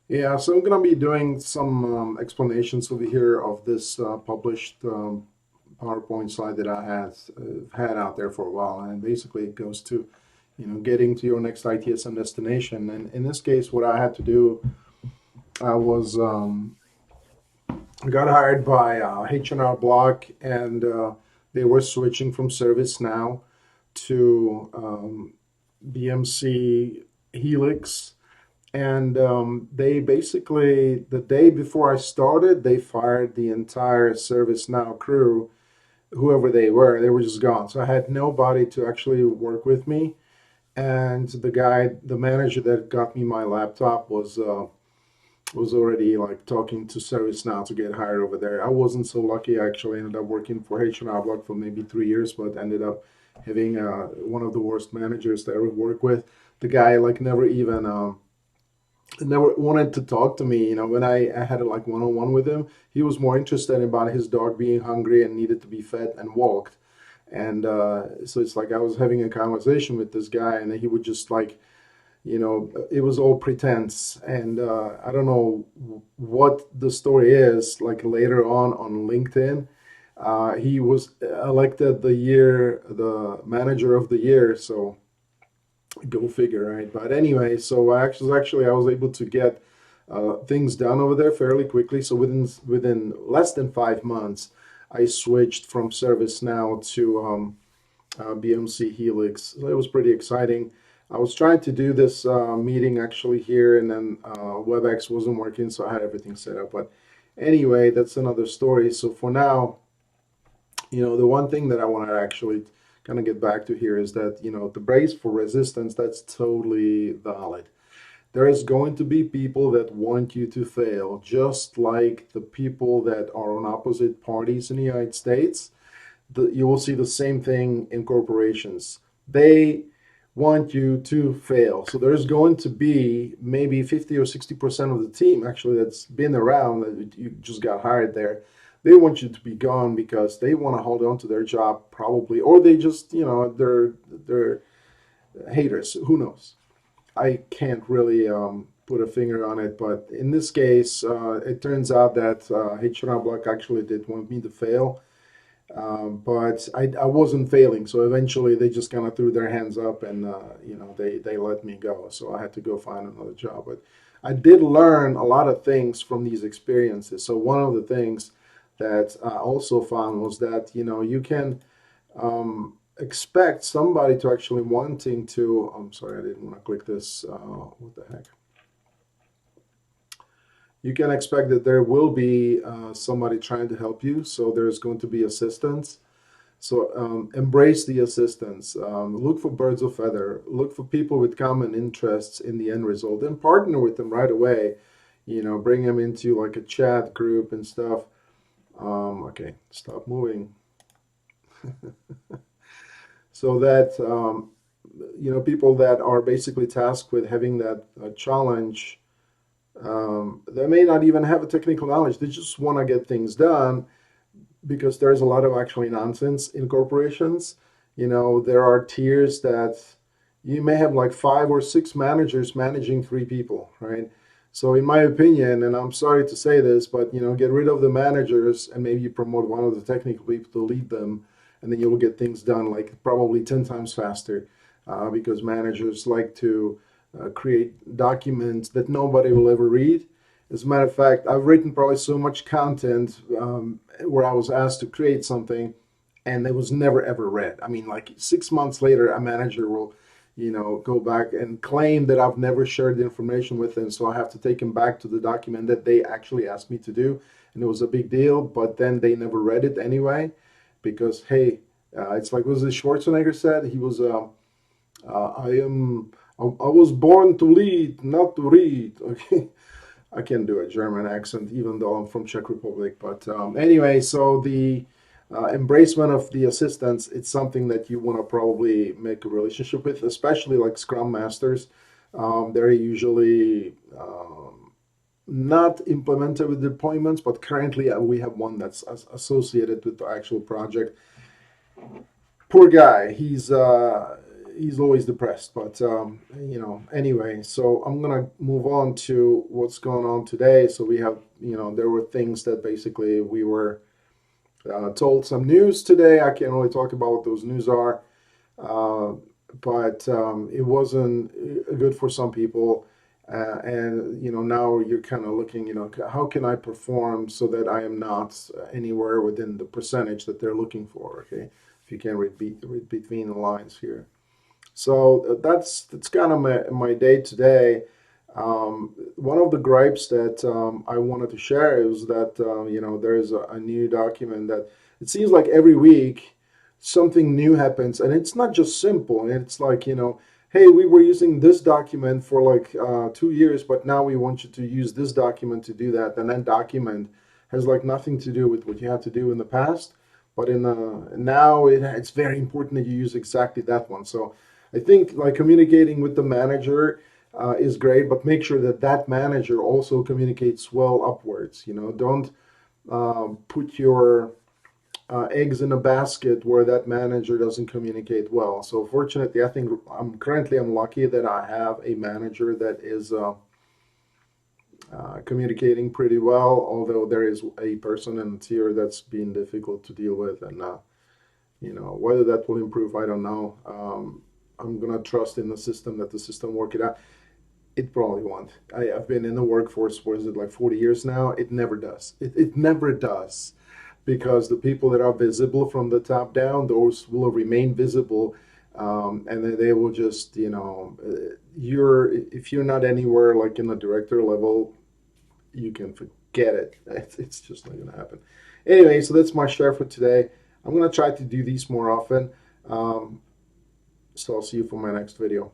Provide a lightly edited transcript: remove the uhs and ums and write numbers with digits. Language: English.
Yeah, so I'm going to be doing some explanations over here of this published PowerPoint slide that I had out there for a while, and basically it goes to, getting to your next ITSM destination. And in this case, what I had to do, I was I got hired by H&R Block, and they were switching from ServiceNow to BMC Helix. And they basically, the day before I started, they fired the entire ServiceNow crew, whoever they were. They were just gone. So I had nobody to actually work with me. And the manager that got me my laptop was already like talking to ServiceNow to get hired over there. I wasn't so lucky. I actually ended up working for H&R Block for maybe 3 years, but ended up having one of the worst managers that I ever worked with. The guy like never wanted to talk to me. When I had a like one-on-one with him, he was more interested about his dog being hungry and needed to be fed and walked. And so it's like I was having a conversation with this guy, and he would just like, it was all pretense. And I don't know what the story is. Like later on LinkedIn, he was elected the manager of the year. So go figure, right? But anyway, so I was able to get things done over there fairly quickly. So within less than 5 months, I switched from ServiceNow to BMC Helix. So it was pretty exciting. I was trying to do this meeting actually here, and then WebEx wasn't working, so I had everything set up. But anyway, that's another story. So for now, the one thing that I want to actually kind of get back to here is that, the brace for resistance, that's totally valid. There is going to be people that want you to fail, just like the people that are on opposite parties in the United States. You will see the same thing in corporations. They want you to fail. So there's going to be maybe 50 or 60% of the team actually that's been around, that you just got hired there. They want you to be gone because they want to hold on to their job probably, or they just, they're haters. Who knows? I can't really put a finger on it, but in this case, it turns out that H&R Block actually did want me to fail, but I wasn't failing. So eventually, they just kind of threw their hands up, and they let me go. So I had to go find another job. But I did learn a lot of things from these experiences. So one of the things that I also found was that you can expect somebody to actually wanting to. I'm sorry, I didn't want to click this. What the heck? You can expect that there will be somebody trying to help you. So there's going to be assistance. So embrace the assistance. Look for birds of feather. Look for people with common interests in the end result, and partner with them right away. Bring them into like a chat group and stuff. Okay, stop moving. So that people that are basically tasked with having that challenge, they may not even have a technical knowledge. They just want to get things done, because there's a lot of actually nonsense in corporations. There are tiers that you may have like 5 or 6 managers managing 3 people, right? So in my opinion, and I'm sorry to say this, but get rid of the managers and maybe you promote one of the technical people to lead them, and then you will get things done like probably 10 times faster, because managers like to create documents that nobody will ever read. As a matter of fact, I've written probably so much content where I was asked to create something and it was never ever read. I mean, like 6 months later, a manager will, go back and claim that I've never shared the information with them. So I have to take them back to the document that they actually asked me to do. And it was a big deal, but then they never read it anyway, because, hey, it's like, was it Schwarzenegger said? He was, I was born to lead, not to read. Okay. I can do a German accent, even though I'm from Czech Republic. But anyway, so the embracement of the assistants, it's something that you want to probably make a relationship with, especially like Scrum Masters. They're usually not implemented with deployments, but currently we have one that's associated with the actual project. Poor guy. he's always depressed. But anyway, so I'm gonna move on to what's going on today. So we have, there were things that basically we were told some news today. I can't really talk about what those news are, uh, but it wasn't good for some people. And now you're kind of looking, how can I perform so that I am not anywhere within the percentage that they're looking for? Okay, if you can read between the lines here. So that's kind of my day today. One of the gripes that I wanted to share is that there is a new document that it seems like every week something new happens, and it's not just simple. It's like, hey, we were using this document for like 2 years, but now we want you to use this document to do that, and that document has like nothing to do with what you had to do in the past, but now it's very important that you use exactly that one. So I think like communicating with the manager is great, but make sure that that manager also communicates well upwards. Don't put your eggs in a basket where that manager doesn't communicate well. So fortunately, I think I'm lucky that I have a manager that is communicating pretty well. Although there is a person in the tier that's been difficult to deal with, and whether that will improve, I don't know. I'm gonna trust in the system that the system work it out. It probably won't. I've been in the workforce for, is it like 40 years now? It never does. It never does. Because the people that are visible from the top down, those will remain visible. And then they will just, if you're not anywhere like in the director level, you can forget it. It's just not going to happen. Anyway, so that's my share for today. I'm going to try to do these more often. So I'll see you for my next video.